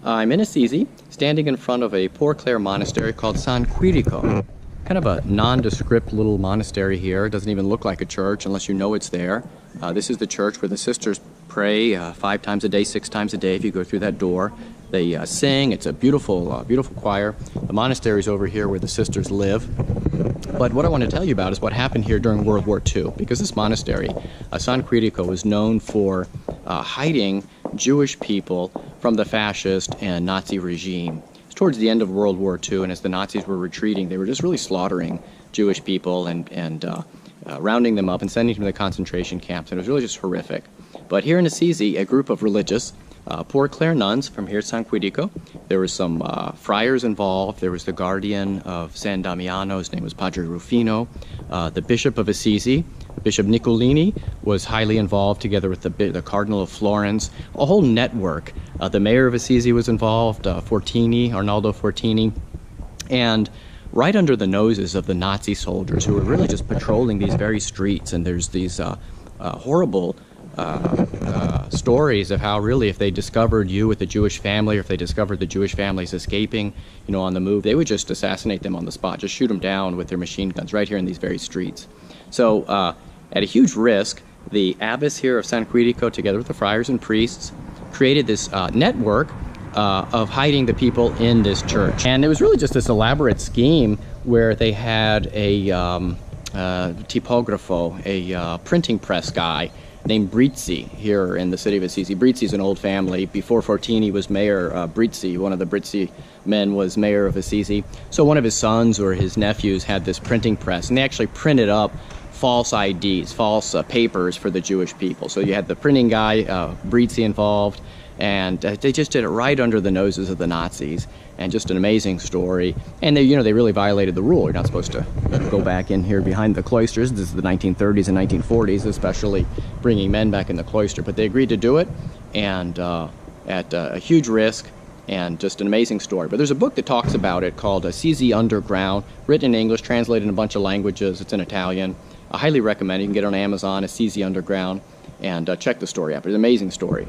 I'm in Assisi, standing in front of a poor Clare Monastery called San Quirico. Kind of a nondescript little monastery here. It doesn't even look like a church unless you know it's there. This is the church where the sisters pray 5 times a day, 6 times a day if you go through that door. They sing. It's a beautiful, beautiful choir. The monastery is over here where the sisters live. But what I want to tell you about is what happened here during World War II, because this monastery, San Quirico, was known for hiding Jewish people from the fascist and Nazi regime. Towards the end of World War II, and as the Nazis were retreating, they were just really slaughtering Jewish people and rounding them up and sending them to the concentration camps, and it was really just horrific. But here in Assisi, a group of religious, poor Clare nuns from here at San Quirico. There were some friars involved. There was the guardian of San Damiano. His name was Padre Rufino. The Bishop of Assisi, Bishop Nicolini, was highly involved together with the Cardinal of Florence. A whole network. The mayor of Assisi was involved, Arnaldo Fortini. And right under the noses of the Nazi soldiers who were really just patrolling these very streets. And there's these horrible stories of how really if they discovered you with a Jewish family, or if they discovered the Jewish families escaping, on the move, they would just assassinate them on the spot, just shoot them down with their machine guns right here in these very streets. So at a huge risk, the abbess here of San Quirico, together with the friars and priests, created this network of hiding the people in this church. And it was really just this elaborate scheme where they had a tipographo, a printing press guy, named Brizzi here in the city of Assisi. Brizzi's an old family. Before Fortini was mayor, Brizzi, one of the Brizzi men, was mayor of Assisi. So one of his sons or his nephews had this printing press, and they actually printed up false IDs, false papers for the Jewish people. So you had the printing guy, Brizzi, involved, and they just did it right under the noses of the Nazis. And just an amazing story. And they really violated the rule. You're not supposed to go back in here behind the cloisters. This is the 1930s and 1940s, especially bringing men back in the cloister. But they agreed to do it, and at a huge risk, and just an amazing story. But there's a book that talks about it called Assisi Underground, written in English, translated in a bunch of languages. It's in Italian. I highly recommend it. You can get it on Amazon, Assisi Underground, and check the story out. It's an amazing story.